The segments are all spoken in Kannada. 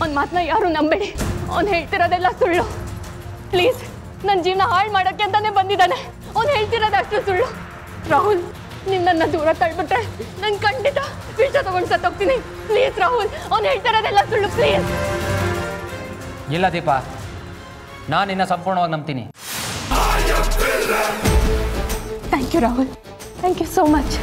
ಅವ್ನ ಮಾತನ್ನ ಯಾರು ನಂಬೇಡಿ. ಅವ್ನು ಹೇಳ್ತಿರೋದೆಲ್ಲ ಸುಳ್ಳು. ಪ್ಲೀಸ್, ನನ್ನ ಜೀವನ ಹಾಳು ಮಾಡೋಕ್ಕೆ ಅಂತಾನೆ ಬಂದಿದ್ದಾನೆ. ಅವ್ನು ಹೇಳ್ತಿರೋದು ಅಷ್ಟು ಸುಳ್ಳು. ರಾಹುಲ್, ನಿನ್ನ ದೂರ ತಳ್ಬಿಟ್ರೆ ನಾನು ಖಂಡಿತ ವಿಷ ತಗೊಂಡು ಸತ್ತೋಗ್ತೀನಿ. ಪ್ಲೀಸ್ ರಾಹುಲ್, ಅವ್ನು ಹೇಳ್ತಿರೋದೆಲ್ಲ ಸುಳ್ಳು. ಪ್ಲೀಸ್. ಇಲ್ಲ ದೀಪ, ನಾನು ನಿನ್ನ ಸಂಪೂರ್ಣವಾಗಿ ನಂಬ್ತೀನಿ. Thank you Rahul, thank you so much.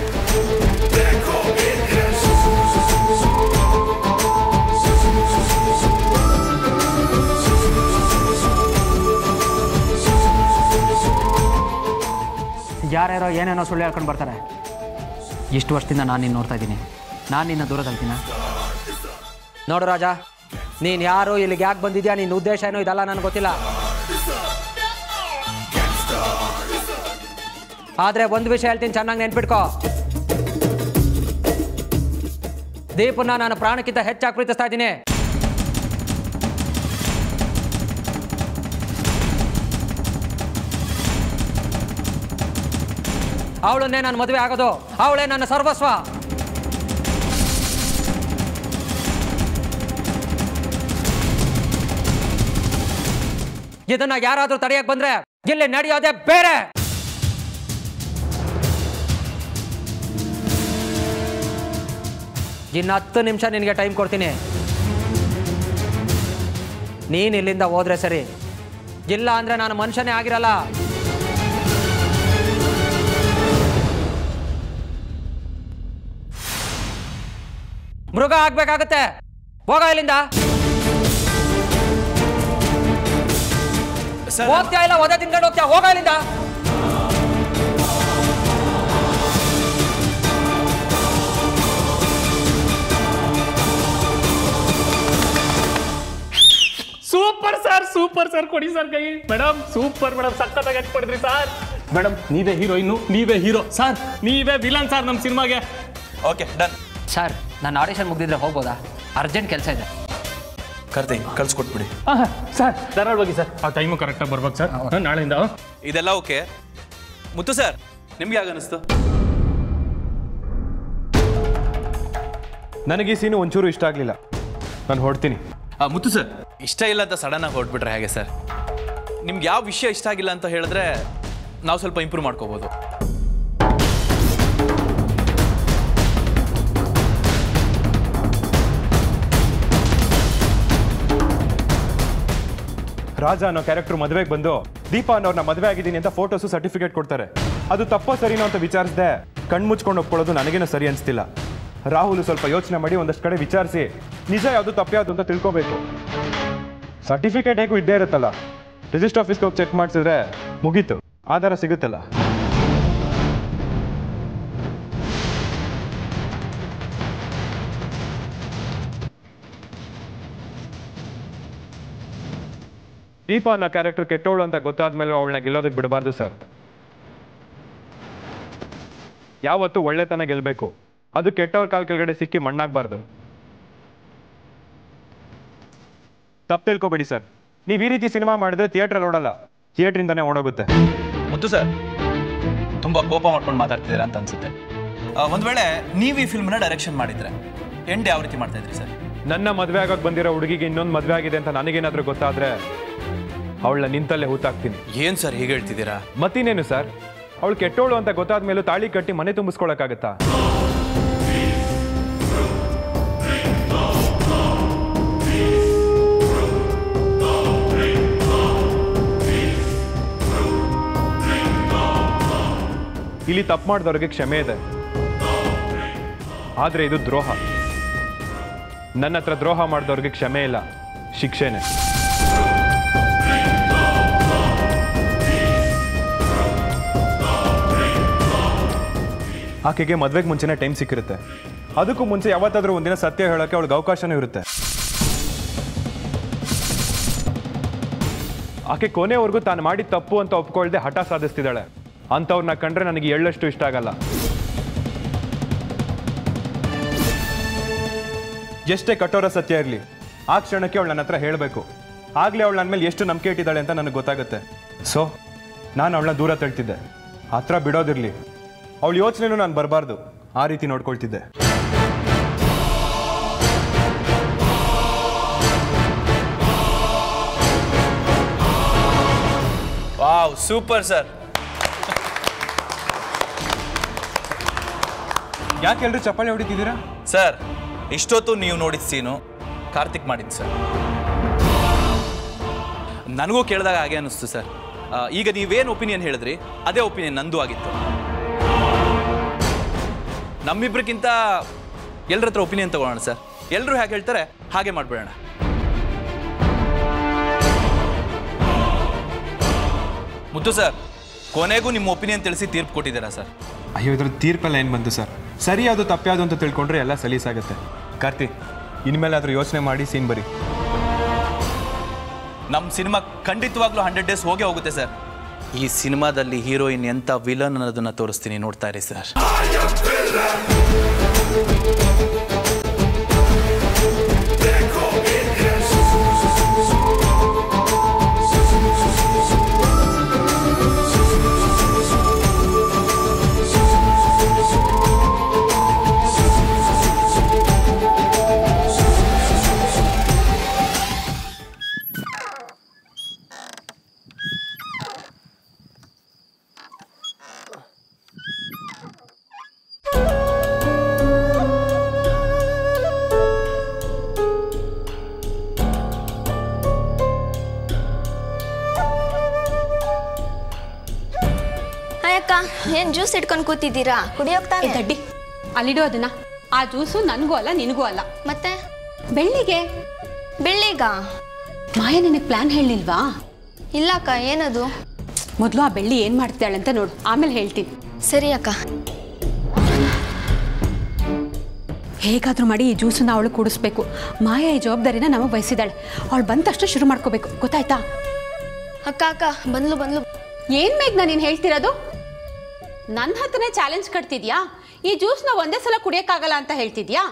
ಯಾರ್ಯಾರೋ ಏನೇನೋ ಸುಳ್ಳು ಹೇಳ್ಕೊಂಡು ಬರ್ತಾರೆ. ಇಷ್ಟು ವರ್ಷದಿಂದ ನಾನು ನಿನ್ನ ನೋಡ್ತಾ ಇದ್ದೀನಿ. ನಾನು ನಿನ್ನ ದೂರ ತಳ್ತೀನ? ನೋಡು ರಾಜ, ನೀನು ಯಾರು, ಇಲ್ಲಿಗೆ ಯಾಕೆ ಬಂದಿದ್ಯಾ, ನಿನ್ನ ಉದ್ದೇಶ ಏನೋ ಇದೆಲ್ಲ ನನಗೆ ಗೊತ್ತಿಲ್ಲ. ಆದರೆ ಒಂದು ವಿಷಯ ಹೇಳ್ತೀನಿ, ಚೆನ್ನಾಗಿ ನೆನ್ಪಿಟ್ಕೋ. ದೀಪನ್ನ ನಾನು ಪ್ರಾಣಕ್ಕಿಂತ ಹೆಚ್ಚಾಗಿ ಪ್ರೀತಿಸ್ತಾ ಇದ್ದೀನಿ. ಅವಳನ್ನೇ ನಾನು ಮದುವೆ ಆಗೋದು, ಅವಳೇ ನನ್ನ ಸರ್ವಸ್ವ. ಇದನ್ನ ಯಾರಾದ್ರೂ ತಡೆಯಕ್ಕೆ ಬಂದ್ರೆ ಇಲ್ಲಿ ನಡೆಯೋದೇ ಬೇರೆ. ಇನ್ನು 10 ನಿಮಿಷ ನಿನಗೆ ಟೈಮ್ ಕೊಡ್ತೀನಿ. ನೀನು ಇಲ್ಲಿಂದ ಹೋದ್ರೆ ಸರಿ, ಇಲ್ಲ ಅಂದ್ರೆ ನಾನು ಮನುಷ್ಯನೇ ಆಗಿರಲ್ಲ. ಮೃಗ ಆಗ್ಬೇಕಾಗತ್ತೆ. ಹೋಗ ಇಲ್ಲಿಂದ. ಹೋಗ್ತಾ ಇಲ್ಲ, ಒದೆ ತಿನ್ಕೊಂಡು ಹೋಗ್ತಾ. ಹೋಗ ಇಲ್ಲಿಂದ. Super sir, super sir. ಕೊಡಿ ಸರ್ ಕೈ. ಮೇಡಮ್ ಸೂಪರ್ ಮೇಡಮ್, ಸಕ್ಕತ್ತಾಗಿ ಆಕ್ಟ್ ಮಾಡಿದ್ರಿ ಸರ್. ಮೇಡಮ್ ನೀವೇ ಹೀರೋಯಿನ್ನು, ನೀವೇ ಹೀರೋ ಸರ್, ನೀವೇ ವಿಲನ್ ಸರ್ ನಮ್ಮ ಸಿನಿಮಾಗೆ. Okay done sir. ನಾನು ಆಡಿಷನ್ ಮುಗಿದಿದ್ರೆ ಹೋಗ್ಬೋದಾ? ಅರ್ಜೆಂಟ್ ಕೆಲಸ ಇದೆ. ಕರ್ತೀನಿ, ಕಳ್ಸಿಕೊಟ್ಬಿಡಿ. ಸರ್ ಧಾರಾಳವಾಗಿ ಸರ್, ಆ ಟೈಮು ಕರೆಕ್ಟಾಗಿ ಬರ್ಬೇಕು ಸರ್. ನಾಳೆಯಿಂದ ಇದೆಲ್ಲ ಓಕೆ. ಮುತ್ತು ಸರ್, ನಿಮ್ಗೆ ಯಾಕೆ ಅನಿಸ್ತು? ನನಗೆ ಈ ಸೀನು ಒಂಚೂರು ಇಷ್ಟ ಆಗಲಿಲ್ಲ. ನಾನು ಹೊಡ್ತೀನಿ. ಮುತ್ತು ಸರ್, ಇಷ್ಟ ಇಲ್ಲ ಅಂತ ಸಡನ್ನಾಗಿ ಹೊರಟ್ಬಿಟ್ರೆ ಹೇಗೆ ಸರ್? ನಿಮ್ಗೆ ಯಾವ ವಿಷಯ ಇಷ್ಟ ಆಗಿಲ್ಲ ಅಂತ ಹೇಳಿದ್ರೆ ನಾವು ಸ್ವಲ್ಪ ಇಂಪ್ರೂವ್ ಮಾಡ್ಕೋಬೋದು. ರಾಜ ಅನ್ನೋ ಕ್ಯಾರೆಕ್ಟರ್ ಮದುವೆಗೆ ಬಂದು ದೀಪಾ ಅನ್ನೋರ್ನ ಮದುವೆ ಆಗಿದ್ದೀನಿ ಅಂತ ಫೋಟೋಸು ಸರ್ಟಿಫಿಕೇಟ್ ಕೊಡ್ತಾರೆ. ಅದು ತಪ್ಪೋ ಸರಿನೋ ಅಂತ ವಿಚಾರಿಸಿದೆ. ಕಣ್ಣು ಮುಚ್ಕೊಂಡು ಒಪ್ಕೊಳ್ಳೋದು ನನಗೇನೋ ಸರಿ ಅನಿಸ್ತಿಲ್ಲ. ರಾಹುಲ್ ಸ್ವಲ್ಪ ಯೋಚನೆ ಮಾಡಿ ಒಂದಷ್ಟು ಕಡೆ ವಿಚಾರಿಸಿ ನಿಜ ಯಾವುದು ತಪ್ಪು ಯಾವುದು ಅಂತ ತಿಳ್ಕೋಬೇಕು. ಸರ್ಟಿಫಿಕೇಟ್ ಹೇಗೂ ಇದ್ದೇ ಇರುತ್ತಲ್ಲ, ರಿಜಿಸ್ಟರ್ ಆಫೀಸ್ಗೆ ಹೋಗಿ ಚೆಕ್ ಮಾಡಿಸಿದ್ರೆ ಮುಗೀತು, ಆಧಾರ ಸಿಗುತ್ತಲ್ಲ. ದೀಪಾ ಅನ್ನೋ ಕ್ಯಾರೆಕ್ಟರ್ ಕೆಟ್ಟವಳು ಅಂತ ಗೊತ್ತಾದ್ಮೇಲೆ ಅವಳನ್ನ ಗೆಲ್ಲೋದಕ್ಕೆ ಬಿಡಬಾರ್ದು ಸರ್. ಯಾವತ್ತೂ ಒಳ್ಳೆತನ ಗೆಲ್ಲಬೇಕು, ಅದು ಕೆಟ್ಟವ್ರ ಕಾಲ ಕೆಳಗಡೆ ಸಿಕ್ಕಿ ಮಣ್ಣಾಗಬಾರ್ದು. ತಪ್ಪು ತಿಳ್ಕೊಬೇಡಿ ಸರ್. ನೀವು ಈ ರೀತಿ ಸಿನಿಮಾ ಮಾಡಿದ್ರೆ ಥಿಯೇಟ್ರಲ್ಲಿ ಓಡಲ್ಲ, ಥಿಯೇಟ್ರಿಂದಾನೇ ಓಡೋಗುತ್ತೆ. ಮುತ್ತು ಸರ್, ತುಂಬ ಕೋಪ ಮಾಡ್ಕೊಂಡು ಮಾತಾಡ್ತಿದ್ದೀರಾ ಅಂತ ಅನ್ಸುತ್ತೆ. ಒಂದು ವೇಳೆ ನೀವು ಈ ಫಿಲ್ಮ್ನ ಡೈರೆಕ್ಷನ್ ಮಾಡಿದ್ರೆ ಎಂಡ್ ಯಾವ ರೀತಿ ಮಾಡ್ತಾ ಇದ್ರಿ ಸರ್? ನನ್ನ ಮದುವೆ ಆಗೋಕೆ ಬಂದಿರೋ ಹುಡುಗಿಗೆ ಇನ್ನೊಂದು ಮದುವೆ ಆಗಿದೆ ಅಂತ ನನಗೇನಾದರೂ ಗೊತ್ತಾದ್ರೆ ಅವಳನ್ನ ನಿಂತಲ್ಲೇ ಹೂತಾಕ್ತೀನಿ. ಏನು ಸರ್ ಹೀಗೆ ಹೇಳ್ತಿದ್ದೀರಾ? ಮತ್ತಿನ್ನೇನು ಸರ್, ಅವಳು ಕೆಟ್ಟೋಳು ಅಂತ ಗೊತ್ತಾದ ಮೇಲೂ ತಾಳಿ ಕಟ್ಟಿ ಮನೆ ತುಂಬಿಸ್ಕೊಳಕ್ಕಾಗತ್ತಾ? ಇಲ್ಲಿ ತಪ್ಪು ಮಾಡಿದವ್ರಿಗೆ ಕ್ಷಮೆ ಇದೆ, ಆದ್ರೆ ಇದು ದ್ರೋಹ. ನನ್ನ ಹತ್ರ ದ್ರೋಹ ಮಾಡಿದವ್ರಿಗೆ ಕ್ಷಮೆ ಇಲ್ಲ, ಶಿಕ್ಷೆನೆ. ಆಕೆಗೆ ಮದ್ವೆಗೆ ಮುಂಚೆನೇ ಟೈಮ್ ಸಿಕ್ಕಿರುತ್ತೆ. ಅದಕ್ಕೂ ಮುಂಚೆ ಯಾವತ್ತಾದ್ರೂ ಒಂದಿನ ಸತ್ಯ ಹೇಳೋಕೆ ಅವಳಿಗೆ ಅವಕಾಶನೂ ಇರುತ್ತೆ. ಆಕೆ ಕೊನೆವರೆಗೂ ತಾನು ಮಾಡಿದ ತಪ್ಪು ಅಂತ ಒಪ್ಕೊಳ್ದೆ ಹಠ ಸಾಧಿಸ್ತಿದ್ದಾಳೆ. ಅಂಥವ್ರನ್ನ ಕಂಡ್ರೆ ನನಗೆ ಎಳ್ಳಷ್ಟು ಇಷ್ಟ ಆಗಲ್ಲ. ಎಷ್ಟೇ ಕಠೋರ ಸತ್ಯ ಇರಲಿ, ಆ ಕ್ಷಣಕ್ಕೆ ಅವಳು ನನ್ನ ಹತ್ರ ಹೇಳಬೇಕು. ಆಗಲೇ ಅವಳು ನನ್ನ ಮೇಲೆ ಎಷ್ಟು ನಂಬಿಕೆ ಇಟ್ಟಿದ್ದಾಳೆ ಅಂತ ನನಗೆ ಗೊತ್ತಾಗುತ್ತೆ. ಸೊ ನಾನು ಅವಳನ್ನ ದೂರ ತಳ್ತಿದ್ದೆ. ಹತ್ರ ಬಿಡೋದಿರಲಿ, ಅವಳ ಯೋಚನೆನೂ ನಾನು ಬರಬಾರ್ದು, ಆ ರೀತಿ ನೋಡ್ಕೊಳ್ತಿದ್ದೆ. Wow, super sir. ಯಾಕೆ ಎಲ್ಲರೂ ಚಪ್ಪಾಳೆ ಹೊಡಿತಿದ್ದೀರಾ? ಸರ್, ಇಷ್ಟೊತ್ತು ನೀವು ನೋಡಿದ ಸೀನು ಕಾರ್ತಿಕ್ ಮಾಡಿದ್ದು ಸರ್. ನನಗೂ ಕೇಳಿದಾಗ ಹಾಗೆ ಅನ್ನಿಸ್ತು ಸರ್. ಈಗ ನೀವೇನು ಒಪಿನಿಯನ್ ಹೇಳಿದ್ರಿ ಅದೇ ಒಪಿನಿಯನ್ ನಂದು ಆಗಿತ್ತು. ನಮ್ಮಿಬ್ರಿಗಿಂತ ಎಲ್ಲರ ಹತ್ರ ಒಪಿನಿಯನ್ ತಗೊಳ್ಳೋಣ ಸರ್. ಎಲ್ಲರೂ ಹೇಗೆ ಹೇಳ್ತಾರೆ ಹಾಗೆ ಮಾಡಿಬಿಡೋಣ. ಮುತ್ತು ಸರ್, ಕೊನೆಗೂ ನಿಮ್ಮ ಒಪಿನಿಯನ್ ತಿಳಿಸಿ ತೀರ್ಪು ಕೊಟ್ಟಿದ್ದೀರಾ ಸರ್. ಅಯ್ಯೋ, ಇದ್ರ ತೀರ್ಪೆಲ್ಲ ಏನು ಬಂತು ಸರ್? ಸರಿ ಅದು ತಪ್ಪ್ಯಾವುದು ಅಂತ ತಿಳ್ಕೊಂಡ್ರೆ ಎಲ್ಲ ಸಲೀಸಾಗುತ್ತೆ. ಕಾರ್ತಿ, ಇನ್ಮೇಲೆ ಆದರೂ ಯೋಚನೆ ಮಾಡಿ ಸೀನ್ ಬರಿ. ನಮ್ಮ ಸಿನಿಮಾ ಖಂಡಿತವಾಗ್ಲೂ 100 ಡೇಸ್ ಹೋಗೇ ಹೋಗುತ್ತೆ ಸರ್. ಈ ಸಿನಿಮಾದಲ್ಲಿ ಹೀರೋಯಿನ್ ಎಂಥ ವಿಲನ್ ಅನ್ನೋದನ್ನ ತೋರಿಸ್ತೀನಿ, ನೋಡ್ತಾ ಇರಿ ಸರ್. ಏನ್ ಜ್ಯೂಸ್ ಇಟ್ಕೊಂಡು ಕೂತಿದ್ದೀರಾ? ಕುಡಿಯೋಗ್ತಾನೆ ದಡ್ಡಿ, ಅಲ್ಲಿಡೋ ಅದನ್ನ. ಆ ಜ್ಯೂಸು ನನಗೂ ಅಲ್ಲ ನಿನಗೂ ಅಲ್ಲ. ಮತ್ತೆ ಬೆಳ್ಳಿಗೆ ಮಾಯ ನಿನಗೆ ಪ್ಲಾನ್ ಹೇಳಿಲ್ವಾ? ಇಲ್ಲ ಅಕ್ಕ. ಏನದು? ಮೊದಲು ಆ ಬೆಳ್ಳಿ ಏನ್ ಮಾಡ್ತಾಳೆ ಅಂತ ನೋಡು, ಆಮೇಲೆ ಹೇಳ್ತೀನಿ. ಸರಿ ಅಕ್ಕ. ಹೇಗಾದ್ರೂ ಮಾಡಿ ಈ ಜ್ಯೂಸನ್ನ ಅವಳು ಕುಡಿಸ್ಬೇಕು. ಮಾಯ ಈ ಜವಾಬ್ದಾರಿನ ನಮಗೆ ವಹಿಸಿದಾಳೆ. ಅವಳು ಬಂದ ತಕ್ಷಣ ಶುರು ಮಾಡ್ಕೋಬೇಕು, ಗೊತ್ತಾಯ್ತಾ? ಅಕ್ಕ ಬಂದ್ಲು. ಏನ್ ಮೇಘ ನೀನು ಹೇಳ್ತಿರೋದು? ನನ್ನ ಹತ್ರನೇ ಚಾಲೆಂಜ್ ಕಟ್ತಿದ್ಯಾ? ಈ ಜ್ಯೂಸ್ನ ಒಂದೇ ಸಲ ಕುಡಿಯೋಕ್ಕಾಗಲ್ಲ ಅಂತ ಹೇಳ್ತಿದ್ಯಾ?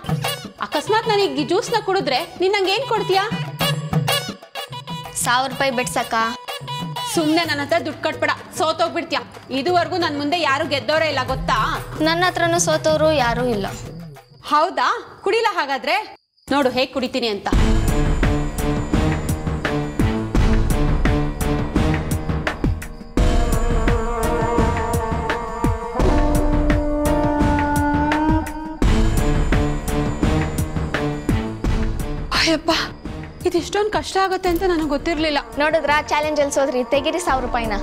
ಅಕಸ್ಮಾತ್ ನನಗೆ ಈ ಜ್ಯೂಸ್ನ ಕುಡಿದ್ರೆ ನೀನ್ ನಂಗೆ ಏನ್ ಕೊಡ್ತೀಯಾ? 1000 ರೂಪಾಯಿ ಬೆಟ್ಸಕ್ಕ. ಸುಮ್ಮನೆ ನನ್ನ ಹತ್ರ ದುಡ್ಡು ಕಟ್ಬೇಡ, ಸೋತೋಗ್ಬಿಡ್ತೀಯ. ಇದುವರೆಗೂ ನನ್ನ ಮುಂದೆ ಯಾರು ಗೆದ್ದವರೇ ಇಲ್ಲ, ಗೊತ್ತಾ? ನನ್ನ ಹತ್ರನೂ ಸೋತವರು ಯಾರೂ ಇಲ್ಲ. ಹೌದಾ? ಕುಡಿಲ್ಲ ಹಾಗಾದ್ರೆ? ನೋಡು ಹೇಗೆ ಕುಡಿತೀನಿ ಅಂತ. ಅಯ್ಯಪ್ಪ, ಇದಿಷ್ಟೊಂದು ಕಷ್ಟ ಆಗುತ್ತೆ ಅಂತ ನನಗೆ ಗೊತ್ತಿರಲಿಲ್ಲ. ನೋಡಿದ್ರಾ ಚಾಲೆಂಜ್ ಅಲ್ಲಿ ಸೋದ್ರಿ? ತೆಗೀರಿ 1000 ರೂಪಾಯಿನ.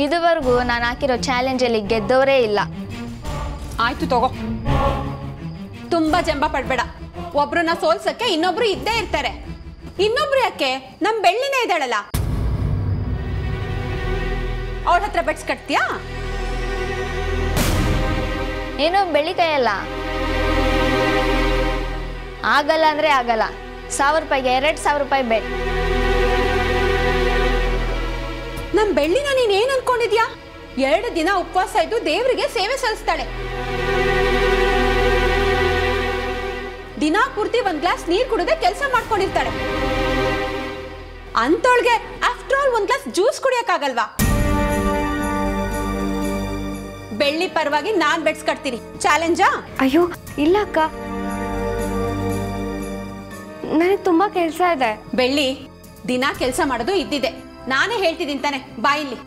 ಇದುವರೆಗೂ ನಾನು ಹಾಕಿರೋ ಚಾಲೆಂಜ್ ಅಲ್ಲಿ ಗೆದ್ದವರೇ ಇಲ್ಲ. ಆಯ್ತು ತಗೋ. ತುಂಬಾ ಜಂಬ ಪಡ್ಬೇಡ. ಒಬ್ರನ್ನ ಸೋಲ್ಸಕ್ಕೆ ಇನ್ನೊಬ್ರು ಇದ್ದೇ ಇರ್ತಾರೆ. ಇನ್ನೊಬ್ರು ಯಾಕೆ? ನಮ್ ಬೆಳ್ಳಿನೇ ಇದ್ದಾಳಲ್ಲ, ಅವಳ ಹತ್ರ ಬೆಟ್ಸ್ ಕಟ್ತೀಯಾ? ಏನೋ ಬೆಳ್ಳಿ ಕೈಯಲ್ಲ. ಆಗಲ್ಲ ಅಂದ್ರೆ ಆಗಲ್ಲ. 1000 ರೂಪಾಯಿಗೆ 2000 ರೂಪಾಯಿ ಬೆಟ್. ನಮ್ ಬೆಳ್ಳಿನ ನೀನ್ ಏನ್ ಅನ್ಕೊಂಡಿದ್ಯಾ? 2 ದಿನ ಉಪವಾಸ ಇದ್ದು ದೇವರಿಗೆ ಸೇವೆ ಸಲ್ಲಿಸ್ತಾಳೆ. ದಿನ ಪೂರ್ತಿ 1 ಗ್ಲಾಸ್ ನೀರ್ ಕುಡಿದೇ ಕೆಲಸ ಮಾಡ್ಕೊಂಡಿರ್ತಾಳೆ. ಅಂತೊಳ್ಗೆ ಆಫ್ಟರ್ ಆಲ್ 1 ಗ್ಲಾಸ್ ಜ್ಯೂಸ್ ಕುಡಿಯಕ್ಕಾಗಲ್ವಾ? ಬೆಳ್ಳಿ ಪರವಾಗಿ ನಾನ್ ಬೆಟ್ಸ್ ಕಟ್ತೀನಿ. ಚಾಲೆಂಜಾ? ಅಯ್ಯೋ ಇಲ್ಲ ಅಕ್ಕ, ನನಗೆ ತುಂಬಾ ಕೆಲಸ ಇದೆ. ಬೆಳ್ಳಿ, ದಿನ ಕೆಲಸ ಮಾಡೋದು ಇದ್ದಿದೆ. ನಾನೇ ಹೇಳ್ತಿದ್ದೀನಿ ತಾನೆ, ಬಾಯಿಲಿ.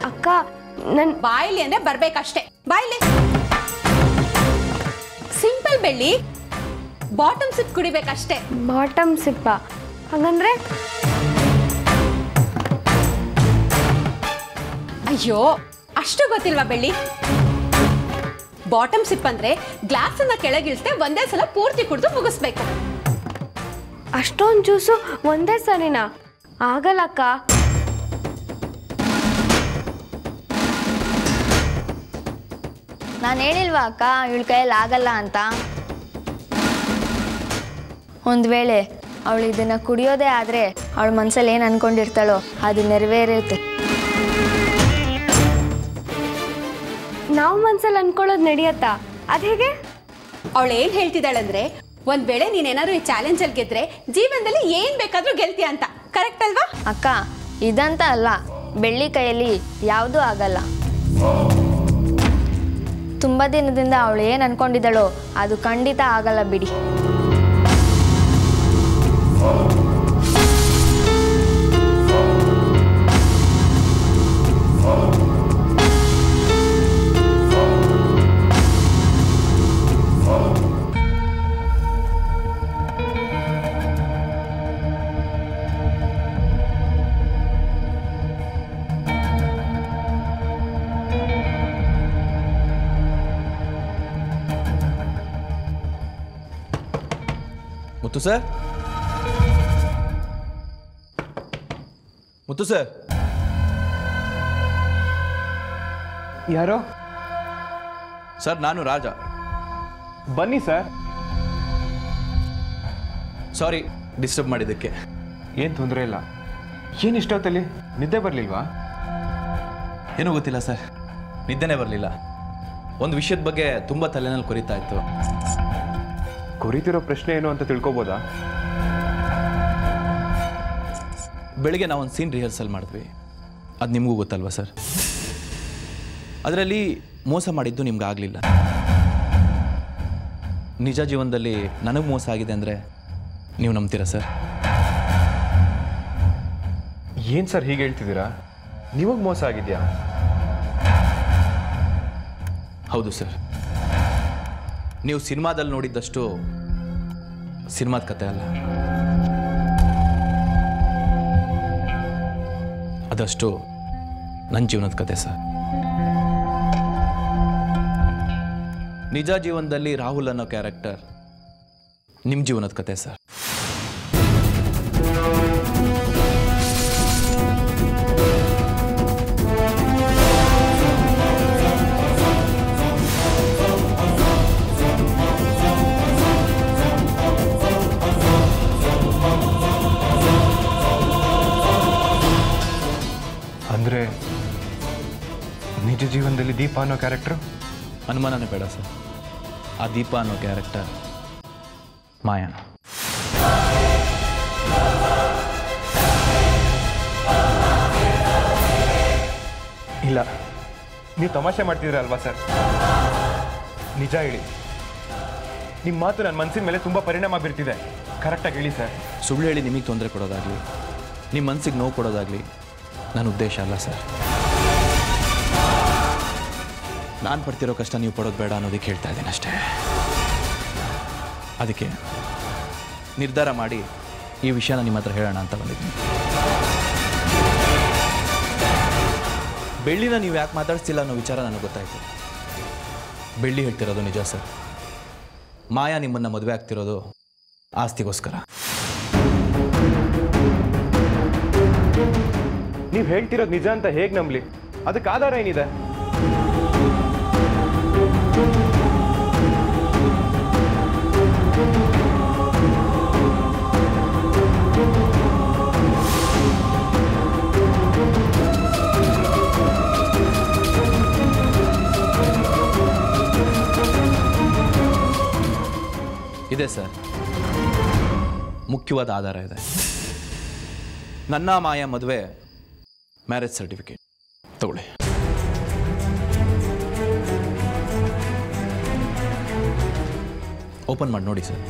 ಅಕ್ಕ ನನ್ ಬಾಯಿಲಿ ಅಂದ್ರೆ ಬರ್ಬೇಕಷ್ಟೇ. ಬಾಯಿಲಿ. ಸಿಂಪಲ್ ಬೆಳ್ಳಿ, ಬಾಟಮ್ ಸಿಪ್ ಕುಡಿಬೇಕಷ್ಟೇ. ಬಾಟಮ್ ಸಿಪ್ಪ ಹಾಗಂದ್ರೆ? ಅಯ್ಯೋ, ಅಷ್ಟು ಗೊತ್ತಿಲ್ವಾ ಬೆಳ್ಳಿ? ಬಾಟಮ್ ಸಿಪ್ ಅಂದ್ರೆ ಗ್ಲಾಸ್ ಅನ್ನ ಕೆಳಗಿಳಿಸದೆ ಒಂದೇ ಸಲ ಪೂರ್ತಿ ಕುಡಿದು ಮುಗಿಸ್ಬೇಕು. ಅಷ್ಟೊಂದು ಜ್ಯೂಸು ಒಂದೇ ಸರಿನಾ? ಆಗಲ್ಲ ಅಕ್ಕ. ನಾನು ಹೇಳಿಲ್ವಾ ಅಕ್ಕ ಇವಳ ಕೈಯಲ್ಲಿ ಆಗಲ್ಲ ಅಂತ? ಒಂದು ವೇಳೆ ಅವಳು ಇದನ್ನ ಕುಡಿಯೋದೇ ಆದ್ರೆ ಅವಳ ಮನಸ್ಸಲ್ಲಿ ಏನು ಅನ್ಕೊಂಡಿರ್ತಾಳೋ ಅದು ನೆರವೇರುತ್ತೆ. ನಾವು ಮನ್ಸಲ್ಲಿ ಅನ್ಕೊಳ್ಳೋದು ನಡೆಯತ್ತಾ? ಅದು ಹೇಗೆ? ಅವಳು ಏನ್ ಹೇಳ್ತಿದ್ದಾಳಂದ್ರೆ, ಒಂದ್ ವೇಳೆ ನೀನೇನಾದ್ರು ಈ ಚಾಲೆಂಜ್ ಅಲ್ಲಿ ಗೆದ್ರೆ ಜೀವನದಲ್ಲಿ ಏನ್ ಬೇಕಾದ್ರೂ ಗೆಲ್ತೀಯ ಅಂತ. ಕರೆಕ್ಟ್ ಅಲ್ವಾ ಅಕ್ಕ? ಇದಂತ ಅಲ್ಲ, ಬೆಳ್ಳಿ ಕೈಯಲ್ಲಿ ಯಾವುದೂ ಆಗಲ್ಲ. ತುಂಬ ದಿನದಿಂದ ಅವಳು ಏನು ಅನ್ಕೊಂಡಿದ್ದಾಳೋ ಅದು ಖಂಡಿತ ಆಗಲ್ಲ ಬಿಡಿ. ಮುತ್ತು ಸರ್, ಮುತ್ತು ಸರ್. ಯಾರೋ? ಸರ್ ನಾನು ರಾಜ. ಬನ್ನಿ ಸರ್. ಸಾರಿ ಡಿಸ್ಟರ್ಬ್ ಮಾಡಿದ್ದಕ್ಕೆ. ಏನು ತೊಂದರೆ ಇಲ್ಲ. ಏನು ಇಷ್ಟೊತ್ತಲ್ಲಿ ನಿದ್ದೆ ಬರಲಿಲ್ವಾ? ಏನೂ ಗೊತ್ತಿಲ್ಲ ಸರ್, ನಿದ್ದೆನೇ ಬರಲಿಲ್ಲ. ಒಂದು ವಿಷಯದ ಬಗ್ಗೆ ತುಂಬ ತಲೆನಲ್ಲಿ ಕೊರಿತಾ ಇತ್ತು. ಕೊರಿತಿರೋ ಪ್ರಶ್ನೆ ಏನು ಅಂತ ತಿಳ್ಕೊಬೋದಾ? ಬೆಳಿಗ್ಗೆ ನಾವೊಂದು ಸೀನ್ ರಿಹರ್ಸಲ್ ಮಾಡಿದ್ವಿ. ಅದು ನಿಮಗೂ ಗೊತ್ತಲ್ವಾ ಸರ್? ಅದರಲ್ಲಿ ಮೋಸ ಮಾಡಿದ್ದು ನಿಮ್ಗೆ ಆಗಲಿಲ್ಲ. ನಿಜ ಜೀವನದಲ್ಲಿ ನನಗೆ ಮೋಸ ಆಗಿದೆ ಅಂದರೆ ನೀವು ನಂಬ್ತೀರಾ ಸರ್? ಏನು ಸರ್ ಹೀಗೆ ಹೇಳ್ತಿದ್ದೀರಾ? ನಿಮಗೆ ಮೋಸ ಆಗಿದೆಯಾ? ಹೌದು ಸರ್. ನೀವು ಸಿನಿಮಾದಲ್ಲಿ ನೋಡಿದ್ದಷ್ಟು ಸಿನಿಮಾದ ಕತೆ ಅಲ್ಲ, ಅದಷ್ಟು ನನ್ನ ಜೀವನದ ಕತೆ ಸರ್. ನಿಜ ಜೀವನದಲ್ಲಿ ರಾಹುಲ್ ಅನ್ನೋ ಕ್ಯಾರೆಕ್ಟರ್ ನಿಮ್ಮ ಜೀವನದ ಕತೆ ಸರ್. ಅಂದರೆ ನಿಜ ಜೀವನದಲ್ಲಿ ದೀಪ ಅನ್ನೋ ಕ್ಯಾರೆಕ್ಟರ್? ಅನುಮಾನನೇ ಬೇಡ ಸರ್, ಆ ದೀಪ ಅನ್ನೋ ಕ್ಯಾರೆಕ್ಟರ್ ಮಾಯಾನ. ಇಲ್ಲ, ನೀವು ತಮಾಷೆ ಮಾಡ್ತಿದ್ದೀರಲ್ವಾ ಸರ್? ನಿಜ ಹೇಳಿ, ನಿಮ್ಮ ಮಾತು ನನ್ನ ಮನಸ್ಸಿನ ಮೇಲೆ ತುಂಬ ಪರಿಣಾಮ ಬೀರ್ತಿದೆ. ಕರೆಕ್ಟಾಗಿ ಹೇಳಿ ಸರ್. ಸುಳ್ಳು ಹೇಳಿ ನಿಮಗೆ ತೊಂದರೆ ಕೊಡೋದಾಗಲಿ, ನಿಮ್ಮ ಮನಸ್ಸಿಗೆ ನೋವು ಕೊಡೋದಾಗಲಿ ನನ್ನ ಉದ್ದೇಶ ಅಲ್ಲ ಸರ್. ನಾನು ಪಡ್ತಿರೋ ಕಷ್ಟ ನೀವು ಪಡೋದು ಬೇಡ ಅನ್ನೋದಕ್ಕೆ ಹೇಳ್ತಾ ಇದ್ದೀನಿ ಅಷ್ಟೇ. ಅದಕ್ಕೆ ನಿರ್ಧಾರ ಮಾಡಿ ಈ ವಿಷಯನ ನಿಮ್ಮ ಹತ್ರ ಹೇಳೋಣ ಅಂತ ಬಂದಿದ್ದೀನಿ. ಬೆಳ್ಳಿನ ನೀವು ಯಾಕೆ ಮಾತಾಡ್ತಿಲ್ಲ ಅನ್ನೋ ವಿಚಾರ ನನಗೆ ಗೊತ್ತಾಯಿತು. ಬೆಳ್ಳಿ ಹೇಳ್ತಿರೋದು ನಿಜ ಸರ್. ಮಾಯಾ ನಿಮ್ಮನ್ನು ಮದುವೆ ಆಗ್ತಿರೋದು ಆಸ್ತಿಗೋಸ್ಕರ. ನೀವು ಹೇಳ್ತಿರೋದು ನಿಜ ಅಂತ ಹೇಗೆ ನಂಬಲಿ? ಅದಕ್ಕೆ ಆಧಾರ ಏನಿದೆ? ಇದೆ ಸರ್, ಮುಖ್ಯವಾದ ಆಧಾರ ಇದೆ. ನನ್ನ ಮಾಯಾ ಮದುವೆ ಮ್ಯಾರೇಜ್ ಸರ್ಟಿಫಿಕೇಟ್ ತಗೊಳ್ಳಿ. ಓಪನ್ ಮಾಡಿ ನೋಡಿ ಸರ್.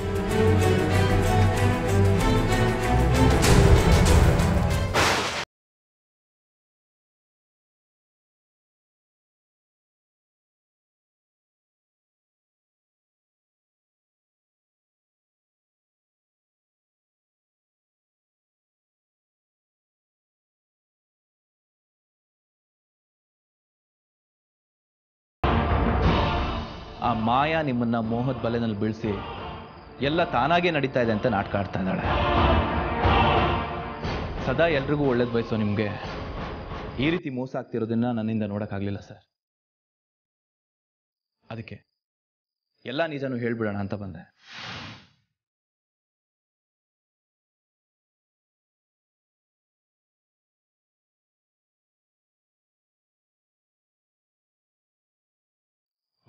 ಆ ಮಾಯಾ ನಿಮ್ಮನ್ನ ಮೋಹದ ಬಲೆನಲ್ಲಿ ಬೀಳಿಸಿ ಎಲ್ಲ ತಾನಾಗೇ ನಡೀತಾ ಇದೆ ಅಂತ ನಾಟಕ ಆಡ್ತಾ ಇದ್ದಾಳೆ. ಸದಾ ಎಲ್ರಿಗೂ ಒಳ್ಳೇದು ಬಯಸೋ ನಿಮಗೆ ಈ ರೀತಿ ಮೋಸ ಆಗ್ತಿರೋದನ್ನ ನನ್ನಿಂದ ನೋಡೋಕ್ಕಾಗಲಿಲ್ಲ ಸರ್. ಅದಕ್ಕೆ ಎಲ್ಲ ನಿಜನೂ ಹೇಳ್ಬಿಡೋಣ ಅಂತ ಬಂದೆ.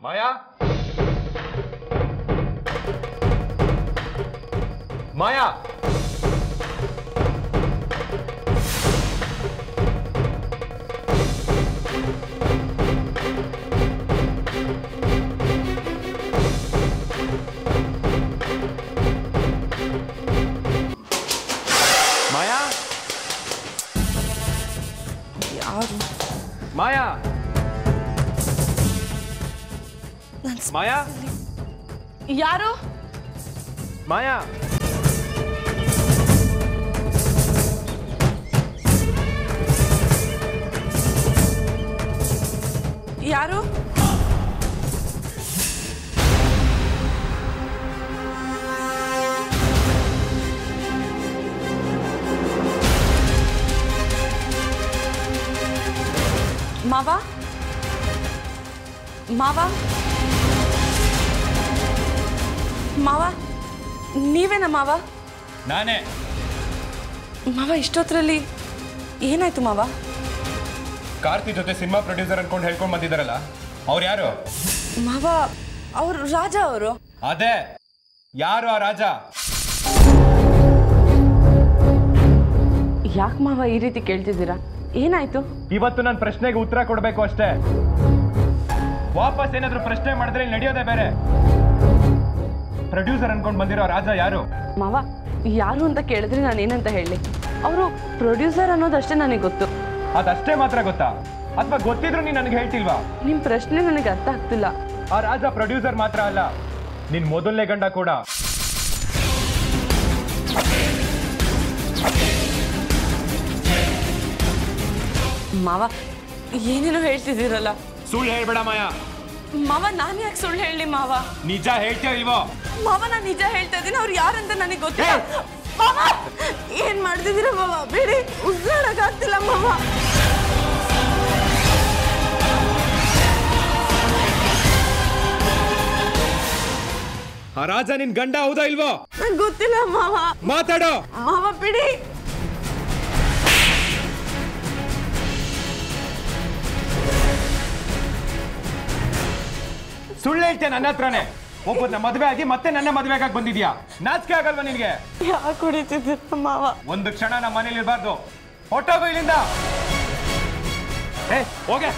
ಮಾಯಾ, ಮಾಯಾ, ಮಾಯಾ, ಯಾರು? ಮಾಯಾ, ಮಾಯಾ, ಯಾರು? ಮಾಯಾ, ಯಾರು? ಮಾವ ಮಾವ ಮಾವ ನೀವೇನಾ ಮಾವ? ನಾನೇ. ಮಾವ ಇಷ್ಟೊತ್ತರಲ್ಲಿ ಏನಾಯ್ತು ಮಾವ? ಕಾರ್ತಿ ಜೊತೆ ಸಿನಿಮಾ ಪ್ರೊಡ್ಯೂಸರ್ ಅನ್ಕೊಂಡು ಹೇಳ್ಕೊಂಡು ಬಂದಿದ್ದಾರಲ್ಲ, ಅವ್ರು ಯಾರು? ಮಾವ ಅವರು ರಾಜ ಅವರು. ಅದೇ, ಯಾರು ಆ ರಾಜ? ಯಾಕೆ ಮಾವ ಈ ರೀತಿ ಕೇಳ್ತಿದ್ದೀರಾ? ಏನಾಯ್ತು? ಇವತ್ತು ನನ್ನ ಪ್ರಶ್ನೆಗೆ ಉತ್ತರ ಕೊಡಬೇಕು ಅಷ್ಟೇ. ವಾಪಸ್ ಏನಾದ್ರು ಪ್ರಶ್ನೆ ಮಾಡಿದ್ರೆ ಇಲ್ಲಿ ನಡೆಯೋದೇ ಬೇರೆ. ಪ್ರೊಡ್ಯೂಸರ್ ಅನ್ಕೊಂಡು ಬಂದಿರೋ ರಾಜ ಯಾರು? ಮಾವ ಯಾರು ಅಂತ ಕೇಳಿದ್ರೆ ನಾನು ಏನಂತ ಹೇಳಿ? ಅವರು ಪ್ರೊಡ್ಯೂಸರ್ ಅನ್ನೋದಷ್ಟೇ ನನಗೆ ಗೊತ್ತು. ಅದಷ್ಟೇ ಮಾತ್ರ ಗೊತ್ತಾ, ಅಥವಾ ಗೊತ್ತಿದ್ರು ನೀನು ನನಗೆ ಹೇಳ್ತಿಲ್ವಾ? ನಿಮ್ಮ ಪ್ರಶ್ನೆ ನನಗೆ ಅರ್ಥ ಆಗ್ತಿಲ್ಲ. ಆ ರಾಜ ಪ್ರೊಡ್ಯೂಸರ್ ಮಾತ್ರ ಅಲ್ಲ, ನಿನ್ ಮೊದಲನೇ ಗಂಡ ಕೂಡ. ಮಾವ ಏನೇನೋ ಹೇಳ್ತಿದ್ದೀರಲ್ಲ. ಸುಳ್ಳು ಹೇಳ್ಬೇಡ ಮಾಯಾ. ಮಾವ ನಾನು ಯಾಕೆ ಸುಳ್ಳು ಹೇಳಿ ಮಾವ? ನಿಜ ಹೇಳ್ತೀಯ ಇಲ್ವೋ? ಮಾವ ನಾನು ನಿಜ ಹೇಳ್ತಾ ಇದ್ದೀನಿ, ಅವ್ರು ಯಾರಂತ ನನಗೆ ಗೊತ್ತಿಲ್ಲ. ಮಾವ ಏನ್ ಮಾಡ್ತಿದ್ದೀರ ಮಾವ? ಬೇಡಿ, ಉಸಿರಾಡಕ್ಕಾಗ್ತಿಲ್ಲ ಮಾವ. ಆ ರಾಜ ನಿನ್ ಗಂಡ ಹೌದಾ ಇಲ್ವೋ? ನಂಗೆ ಗೊತ್ತಿಲ್ಲ ಮಾವ. ಮಾತಾಡೋ ಮಾವ, ಬಿಡಿ. ಸುಳ್ಳು ಹೇಳ್ತೇನೆ ನನ್ನ ಹತ್ರನೇ. ಒಬ್ಬನ ಮದುವೆ ಆಗಿ ಮತ್ತೆ ನನ್ನ ಮದುವೆಗಾಗಿ ಬಂದಿದ್ಯಾ? ನಾಚಿಕೆ ಆಗಲ್ವಾ ನಿನ್ಗೆ? ಯಾಕೆ ಹೊಡಿತಿದ್ದೀರ ಮಾವ? ಒಂದು ಕ್ಷಣ ನಮ್ಮ ಮನೇಲಿ ಇರಬಾರ್ದು. ಹೊಟ್ಟೋಗು ಇಲ್ಲಿಂದ. ಹೋಗೆ.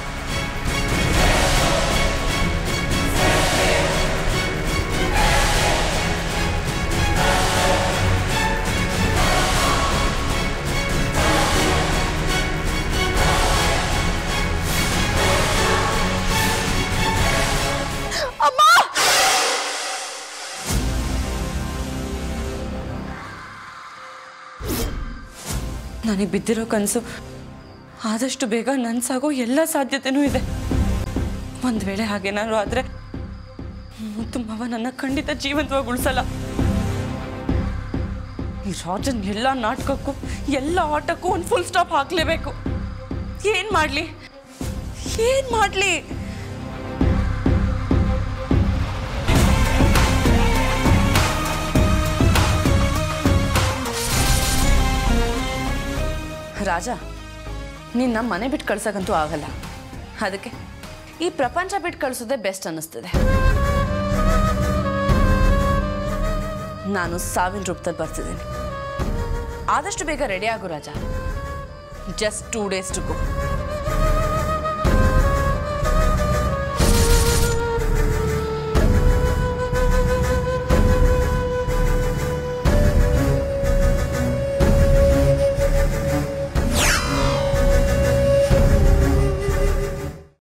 ನನಗೆ ಬಿದ್ದಿರೋ ಕನಸು ಆದಷ್ಟು ಬೇಗ ನನ್ಸಾಗೋ ಎಲ್ಲ ಸಾಧ್ಯತೆನೂ ಇದೆ. ಒಂದು ವೇಳೆ ಹಾಗೇನಾದ್ರು ಆದರೆ ಮುದ್ದು ಮಾವ ನನ್ನ ಖಂಡಿತ ಜೀವಂತವಾಗಿ ಉಳಿಸಲ್ಲ. ಈ ರಾಜನ್ ಎಲ್ಲ ನಾಟಕಕ್ಕೂ ಎಲ್ಲ ಆಟಕ್ಕೂ ಒಂದು ಫುಲ್ ಸ್ಟಾಪ್ ಹಾಕಲೇಬೇಕು. ಏನು ಮಾಡಲಿ? ರಾಜ, ನಿನ್ನ ಮನೆ ಬಿಟ್ಟು ಕಳ್ಸೋಕ್ಕಂತೂ ಆಗಲ್ಲ. ಅದಕ್ಕೆ ಈ ಪ್ರಪಂಚ ಬಿಟ್ಟು ಕಳಿಸೋದೇ ಬೆಸ್ಟ್ ಅನ್ನಿಸ್ತದೆ. ನಾನು ಸಾವಿನ ರೂಪದಲ್ಲಿ ಬರ್ತಿದ್ದೀನಿ. ಆದಷ್ಟು ಬೇಗ ರೆಡಿ ಆಗು Raja. Just 2 days to go.